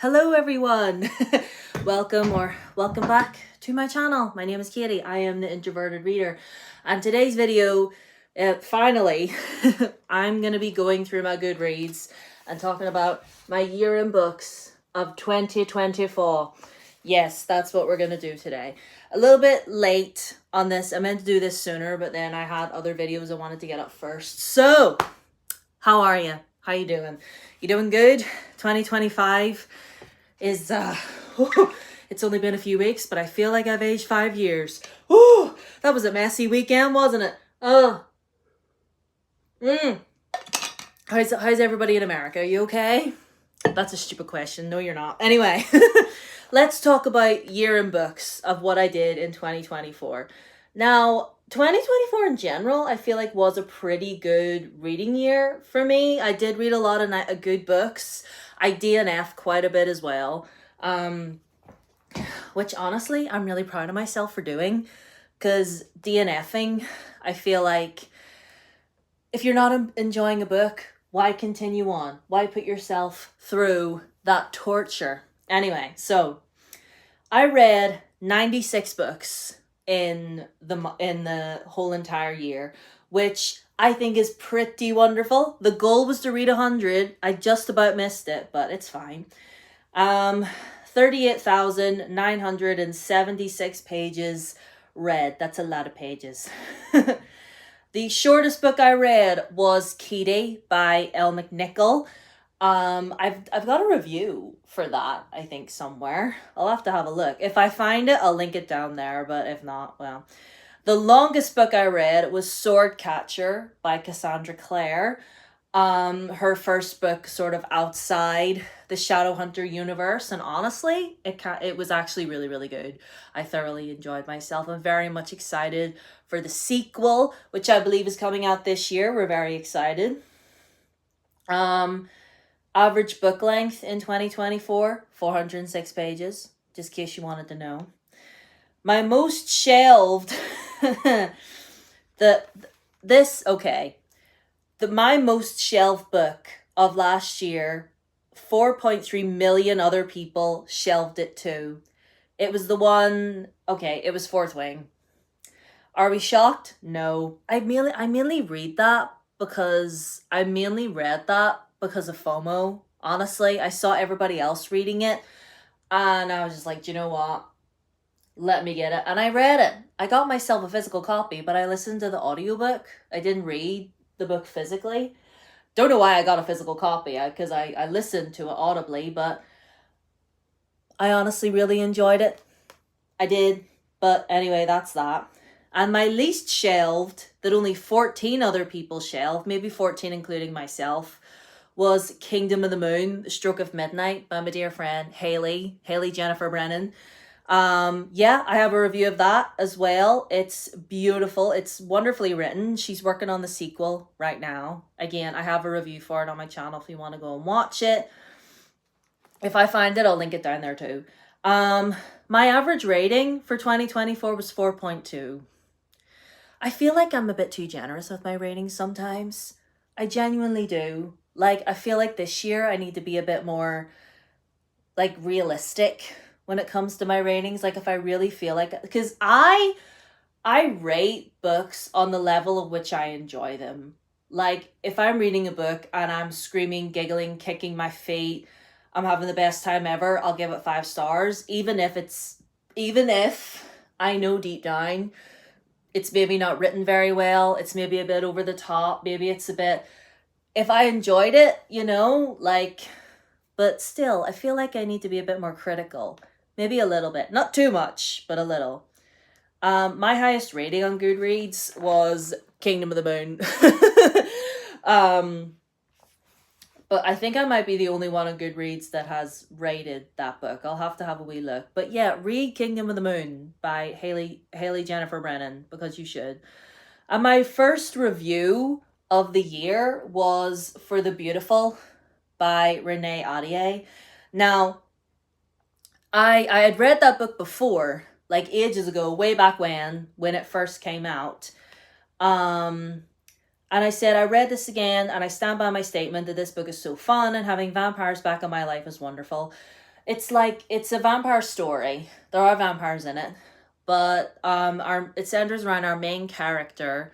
Hello everyone! welcome back to my channel. My name is Katie. I am the Introverted Reader. And today's video, finally, I'm going to be going through my Goodreads and talking about my year in books of 2024. Yes, that's what we're going to do today. A little bit late on this. I meant to do this sooner, but then I had other videos I wanted to get up first. So, how are you? How you doing? You doing good? 2025 is, it's only been a few weeks, but I feel like I've aged 5 years. Ooh, that was a messy weekend, wasn't it? How's everybody in America? Are you okay? That's a stupid question. No, you're not. Anyway, let's talk about year in books of what I did in 2024. Now, 2024 in general, I feel like was a pretty good reading year for me. I did read a lot of good books. I DNF quite a bit as well, which honestly, I'm really proud of myself for doing, because DNFing, I feel like if you're not enjoying a book, why continue on? Why put yourself through that torture? Anyway, so I read 96 books in the whole entire year, which I think is pretty wonderful. The goal was to read 100. I just about missed it, but it's fine. 38,976 pages read. That's a lot of pages. The shortest book I read was Kitty by Elle McNichol. I've got a review for that, I think, somewhere. I'll have to have a look. If I find it, I'll link it down there, but if not, well. The longest book I read was Swordcatcher by Cassandra Clare. Her first book sort of outside the Shadowhunter universe, and honestly, it was actually really, really good. I thoroughly enjoyed myself. I'm very much excited for the sequel, which I believe is coming out this year. We're very excited. Average book length in 2024, 406 pages, just in case you wanted to know. My most shelved, my most shelved book of last year, 4.3 million other people shelved it too. It was the one, it was Fourth Wing. Are we shocked? No. I mainly read that because of FOMO. Honestly, I saw everybody else reading it and I was just like, do you know what? Let me get it. And I read it. I got myself a physical copy, but I listened to the audiobook. I didn't read the book physically. Don't know why I got a physical copy, because I listened to it audibly, but I honestly really enjoyed it. I did. But anyway, that's that. And my least shelved, that only 14 other people shelved, maybe 14 including myself, was Kingdom of the Moon, The Stroke of Midnight by my dear friend Haley Jennifer Brennan. I have a review of that as well. It's beautiful. It's wonderfully written. She's working on the sequel right now. Again, I have a review for it on my channel if you want to go and watch it. If I find it, I'll link it down there too. My average rating for 2024 was 4.2. I feel like I'm a bit too generous with my ratings sometimes. I genuinely do. Like, I feel like this year I need to be a bit more, like, realistic when it comes to my ratings. Like, if I really feel like, because I rate books on the level of which I enjoy them. Like, if I'm reading a book and I'm screaming, giggling, kicking my feet, I'm having the best time ever, I'll give it 5 stars. Even if I know deep down it's maybe not written very well, it's maybe a bit over the top, maybe it's a bit, if I enjoyed it, but still, I feel like I need to be a bit more critical. Maybe a little bit. Not too much, but a little. My highest rating on Goodreads was Kingdom of the Moon. But I think I might be the only one on Goodreads that has rated that book. I'll have to have a wee look. But yeah, read Kingdom of the Moon by Haley Jennifer Brennan, because you should. And my first review of the year was For the Beautiful by Renee Ahdieh. Now, I had read that book before, like ages ago, way back when it first came out. And I said, I read this again and I stand by my statement that this book is so fun and having vampires back in my life is wonderful. It's like it's a vampire story. There are vampires in it, but it centers around our main character,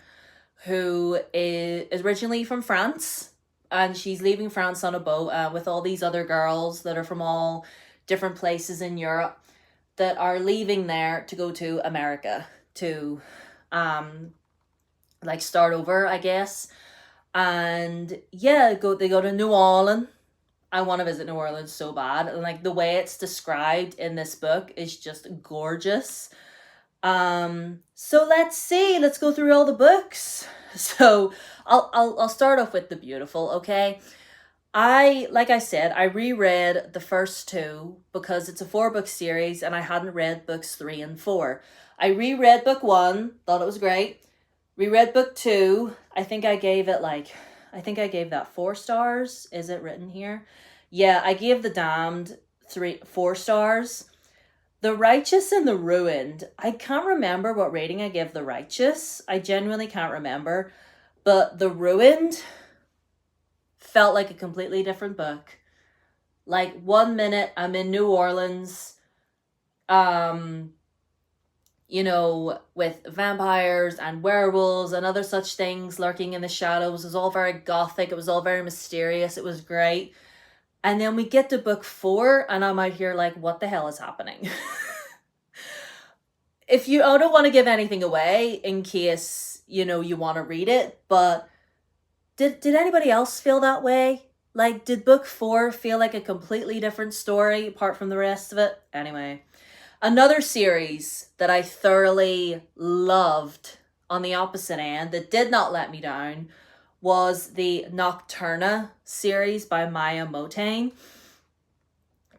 who is originally from France, and she's leaving France on a boat with all these other girls that are from all different places in Europe that are leaving there to go to America to um like start over, I guess. And yeah, they go to New Orleans. I want to visit New Orleans so bad. And like the way it's described in this book is just gorgeous. So let's see. Let's go through all the books. So I'll start off with The Beautiful, okay? Like I said, I reread the first two because it's a 4-book series and I hadn't read books 3 and 4. I reread book 1, thought it was great. Reread book 2. I think I gave that 4 stars. Is it written here? Yeah, I gave The Damned 4 stars. The Righteous and the Ruined. I can't remember what rating I gave The Righteous. I genuinely can't remember. But The Ruined felt like a completely different book. Like 1 minute I'm in New Orleans, with vampires and werewolves and other such things lurking in the shadows. It was all very gothic. It was all very mysterious. It was great. And then we get to book 4 and I'm out here like, what the hell is happening? I don't want to give anything away in case, you want to read it, but did anybody else feel that way? Like, did book 4 feel like a completely different story apart from the rest of it? Anyway, another series that I thoroughly loved on the opposite end that did not let me down was the Nocturna series by Maya Motain.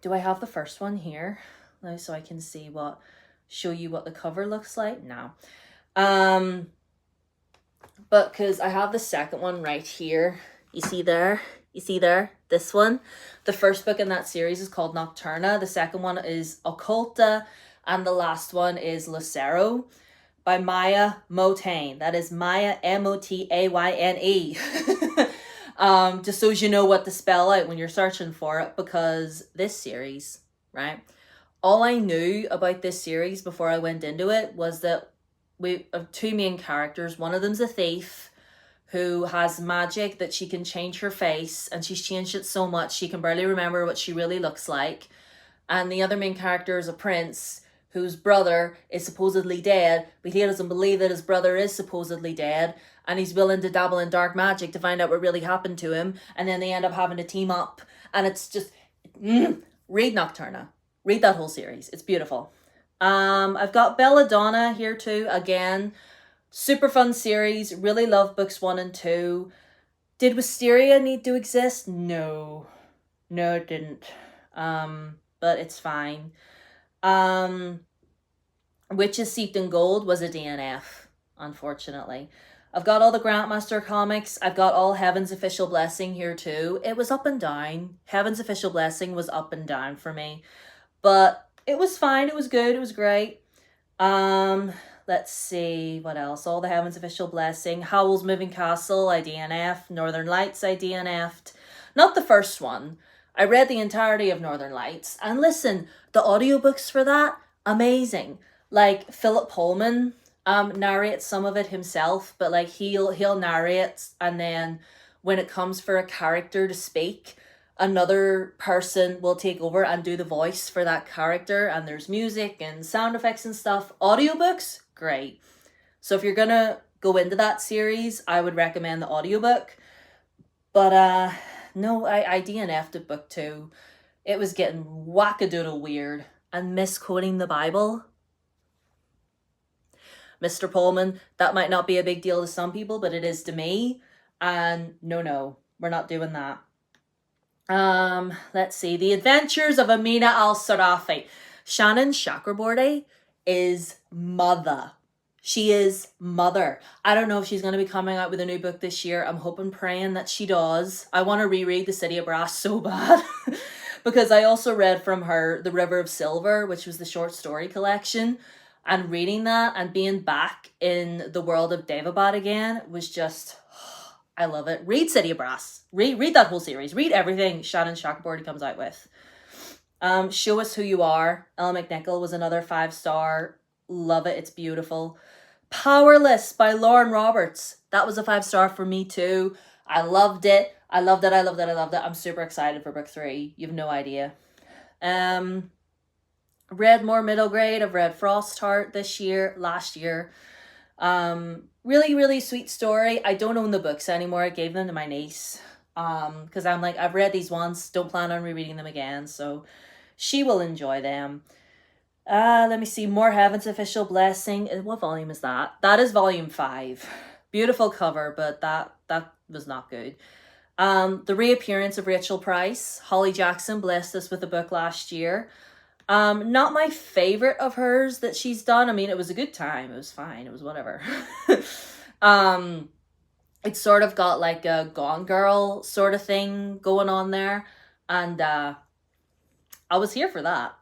Do I have the first one here? So I can show you what the cover looks like? No. But because I have the second one right here. You see there? This one. The first book in that series is called Nocturna. The second one is Occulta. And the last one is Lucero by Maya Motain. That is Maya, Motayne. Just so you know what to spell out when you're searching for it, because this series, right? All I knew about this series before I went into it was that we have 2 main characters. One of them's a thief who has magic that she can change her face, and she's changed it so much she can barely remember what she really looks like. And the other main character is a prince whose brother is supposedly dead, but he doesn't believe that his brother is supposedly dead, and he's willing to dabble in dark magic to find out what really happened to him, and then they end up having to team up, and it's just, read Nocturna. Read that whole series. It's beautiful. I've got Belladonna here too, again, super fun series, really love books 1 and 2. Did Wisteria need to exist? No, it didn't, but it's fine. Witches Steeped in Gold was a DNF, unfortunately. I've got all the Grandmaster comics. I've got all Heaven's Official Blessing here too. It was up and down. Heaven's Official Blessing was up and down for me. But it was fine. It was good. It was great. Let's see. What else? All the Heaven's Official Blessing. Howl's Moving Castle, I DNF'd. Northern Lights, I DNF'd. Not the first one. I read the entirety of Northern Lights. And listen, the audiobooks for that, amazing. Like, Philip Pullman narrates some of it himself, but like he'll narrate, and then when it comes for a character to speak, another person will take over and do the voice for that character, and there's music and sound effects and stuff. Audiobooks, great. So if you're gonna go into that series, I would recommend the audiobook. But no, I DNF'd at book 2. It was getting wackadoodle weird and misquoting the Bible. Mr. Pullman, that might not be a big deal to some people, but it is to me. And no, we're not doing that. Let's see. The Adventures of Amina al-Sarafi. Shannon Chakraborty is mother. She is mother. I don't know if she's going to be coming out with a new book this year. I'm hoping, praying that she does. I want to reread The City of Brass so bad. Because I also read from her The River of Silver, which was the short story collection. And reading that and being back in the world of Daevabad again was just, I love it. Read City of Brass. Read that whole series. Read everything Shannon Chakraborty comes out with. Show Us Who You Are. Ella McNichol was another 5-star. Love it. It's beautiful. Powerless by Lauren Roberts. That was a 5-star for me too. I loved it. I loved it. I loved it. I loved it. I'm super excited for book 3. You have no idea. Read more middle grade. I've read Frostheart last year. Really, really sweet story. I don't own the books anymore. I gave them to my niece. Because I'm like, I've read these once, don't plan on rereading them again, so she will enjoy them. Let me see, More Heaven's Official Blessing. What volume is that? That is volume 5. Beautiful cover, but that was not good. The Reappearance of Rachel Price. Holly Jackson blessed us with a book last year. Not my favorite of hers that she's done. I mean, it was a good time. It was fine. It was whatever. It's sort of got like a Gone Girl sort of thing going on there. And I was here for that.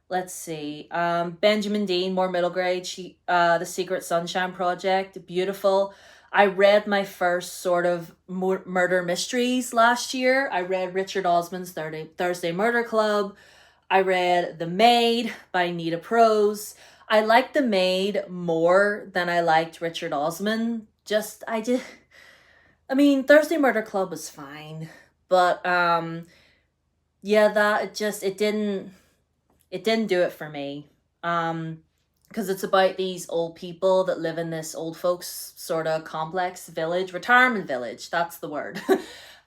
Let's see. Benjamin Dean, more middle grade. The Secret Sunshine Project. Beautiful. I read my first sort of murder mysteries last year. I read Richard Osman's Thursday Murder Club. I read The Maid by Nita Prose. I liked The Maid more than I liked Richard Osman. Thursday Murder Club was fine. But it didn't do it for me. Because it's about these old people that live in this old folks sort of complex retirement village, that's the word.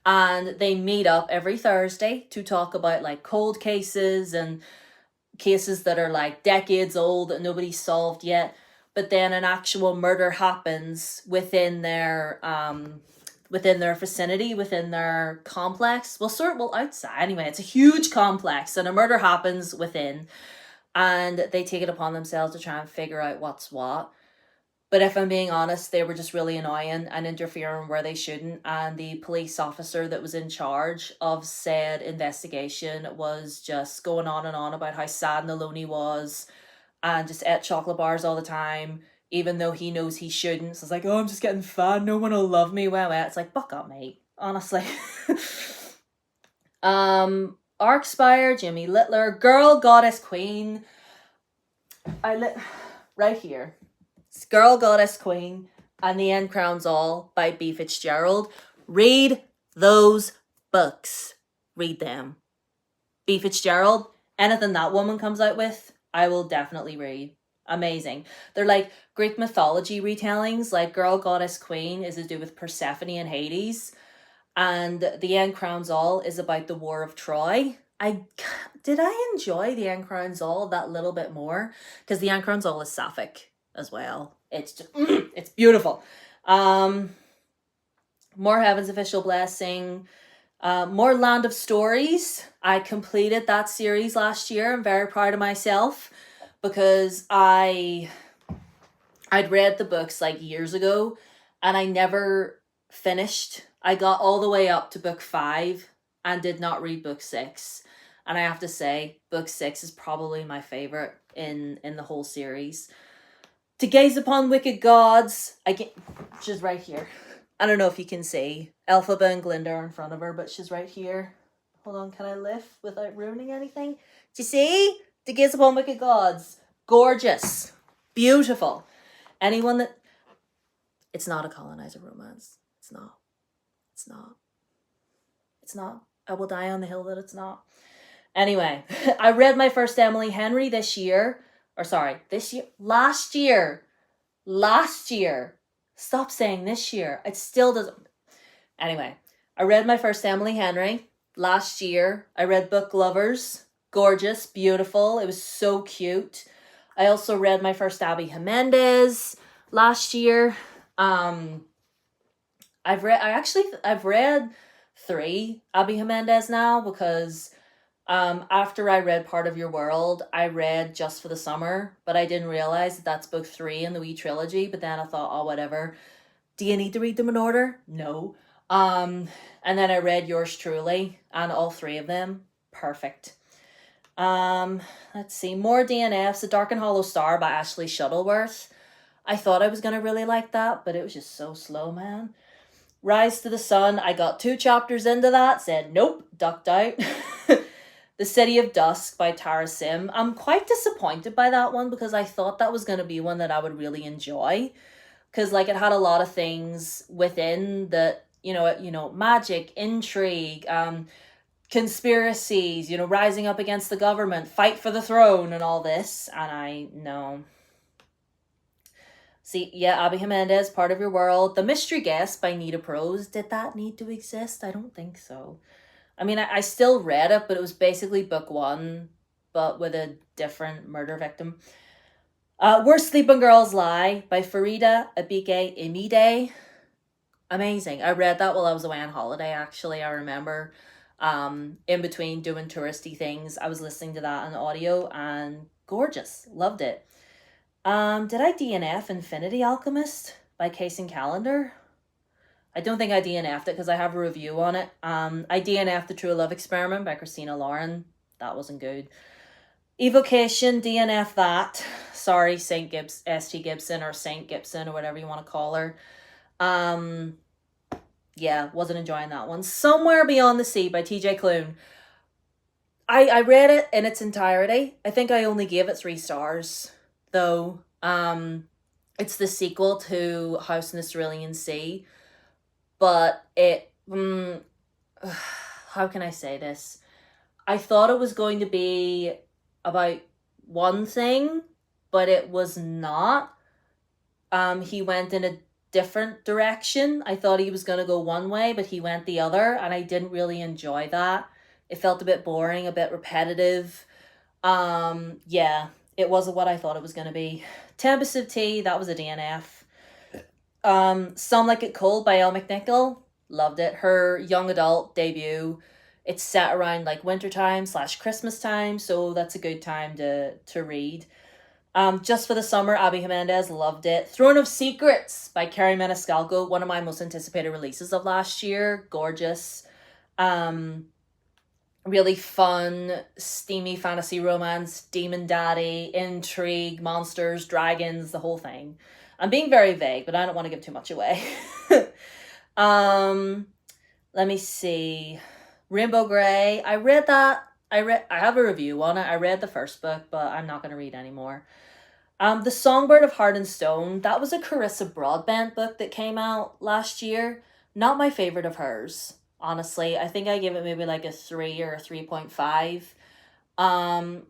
And they meet up every Thursday to talk about like cold cases and cases that are like decades old that nobody's solved yet. But then an actual murder happens within their vicinity, within their complex. Outside anyway. It's a huge complex, and a murder happens within, and they take it upon themselves to try and figure out what's what. But if I'm being honest, they were just really annoying and interfering where they shouldn't. And the police officer that was in charge of said investigation was just going on and on about how sad and alone he was and just ate chocolate bars all the time, even though he knows he shouldn't. So it's like, oh, I'm just getting fat. No one will love me. Well, it's like, buck up, mate. Honestly. Arcspire, Jimmy Littler, Girl, Goddess, Queen. Right here. Girl, Goddess, Queen, and The End Crowns All by B. Fitzgerald. Read those books. Read them. B. Fitzgerald, anything that woman comes out with, I will definitely read. Amazing. They're like Greek mythology retellings. Like Girl, Goddess, Queen is to do with Persephone and Hades. And The End Crowns All is about the War of Troy. Did I enjoy The End Crowns All that little bit more? Because The End Crowns All is sapphic as well. It's just it's beautiful. More Heaven's Official Blessing. More Land of Stories. I completed that series last year. I'm very proud of myself because I'd read the books like years ago and I never finished. I got all the way up to book 5 and did not read book 6. And I have to say, book 6 is probably my favorite in the whole series. To Gaze Upon Wicked Gods. She's right here. I don't know if you can see. Elphaba and Glinda are in front of her, but she's right here. Hold on, can I lift without ruining anything? Do you see? To Gaze Upon Wicked Gods. Gorgeous. Beautiful. Anyone that... It's not a colonizer romance. It's not. I will die on the hill that it's not. Anyway, I read my first Emily Henry last year. Stop saying this year. It still doesn't. Anyway, I read my first Emily Henry last year. I read Book Lovers. Gorgeous, beautiful. It was so cute. I also read my first Abby Jimenez last year. I've read 3 Abby Jimenez now because after I read Part of Your World, I read Just for the Summer, but I didn't realize that's book 3 in the wee trilogy. But then I thought, oh, whatever. Do you need to read them in order? No. And then I read Yours Truly, and all 3 of them, perfect. Let's see, more DNFs. The Dark and Hollow Star by Ashley Shuttleworth. I thought I was gonna really like that, but it was just so slow, man. Rise to the Sun. I got 2 chapters into that, said nope, ducked out. The City of Dusk by Tara Sim. I'm quite disappointed by that one because I thought that was going to be one that I would really enjoy, because like it had a lot of things within that, magic, intrigue, conspiracies, rising up against the government, fight for the throne, and all this. And I know. See, yeah, Abby Jimenez, Part of Your World. The Mystery Guest by Nita Prose. Did that need to exist? I don't think so. I mean, I still read it, but it was basically book one, but with a different murder victim. Where Sleeping Girls Lie by Farida Abike Imide. Amazing. I read that while I was away on holiday, actually. I remember in between doing touristy things, I was listening to that on audio, and gorgeous. Loved it. Did I DNF Infinity Alchemist by Case and Calendar? I don't think I DNF'd it because I have a review on it. I DNF'd The True Love Experiment by Christina Lauren. That wasn't good. Evocation, DNF that. Sorry, St. Gibson or St. Gibson or whatever you want to call her. Yeah, wasn't enjoying that one. Somewhere Beyond the Sea by TJ Klune. I read it in its entirety. I think I only gave it 3 stars, though. It's the sequel to House in the Cerulean Sea, but it, how can I say this? I thought it was going to be about one thing, but it was not. He went in a different direction. I thought he was going to go one way, but he went the other, and I didn't really enjoy that. It felt a bit boring, a bit repetitive. Yeah, it wasn't what I thought it was going to be. Tempest of Tea, that was a DNF. Some Like It Cold by Elle McNichol. Loved it. Her young adult debut. It's set around like wintertime / Christmas time, so that's a good time to read. Just for the Summer, Abby Jimenez. Loved it. Throne of Secrets by Carrie Maniscalco. One of my most anticipated releases of last year. Gorgeous. Really fun, steamy fantasy romance, demon daddy, intrigue, monsters, dragons, the whole thing. I'm being very vague, but I don't want to give too much away. Let me see. Rainbow Grey. I read that. I have a review on it. I read the first book, but I'm not going to read anymore. The Songbird of Heart and Stone. That was a Carissa Broadbent book that came out last year. Not my favorite of hers. Honestly, I think I give it maybe like a 3 or a 3.5. Kind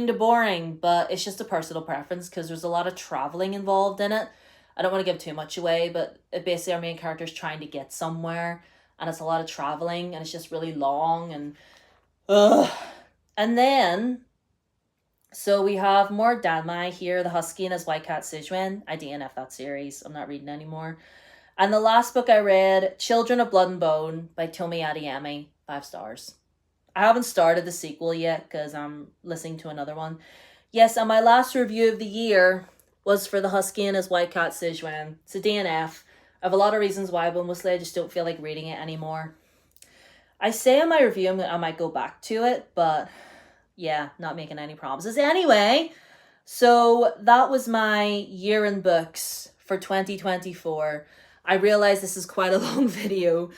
of boring. But it's just a personal preference because there's a lot of traveling involved in it. I don't want to give too much away, but basically our main character is trying to get somewhere, and it's a lot of traveling, and it's just really long, and then, so we have more Danmai here, The Husky and His White Cat Sijuan. I DNF that series. I'm not reading anymore. And the last book I read, Children of Blood and Bone by Tomi Adeyemi, 5 stars. I haven't started the sequel yet because I'm listening to another one. Yes, and my last review of the year was for The Husky and His White Cat Sijuan. It's a DNF. I have a lot of reasons why, but mostly I just don't feel like reading it anymore. I say in my review I might go back to it, but yeah, not making any promises. Anyway, so that was my year in books for 2024. I realize this is quite a long video.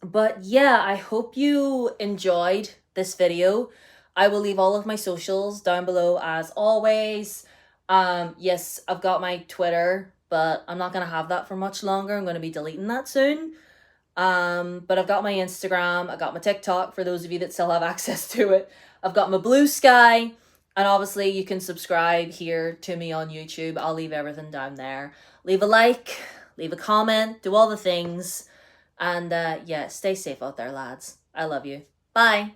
But yeah, I hope you enjoyed this video. I will leave all of my socials down below as always. Yes, I've got my Twitter, but I'm not going to have that for much longer. I'm going to be deleting that soon. But I've got my Instagram. I got my TikTok for those of you that still have access to it. I've got my Blue Sky. And obviously you can subscribe here to me on YouTube. I'll leave everything down there. Leave a like, leave a comment, do all the things. And yeah, stay safe out there, lads. I love you. Bye.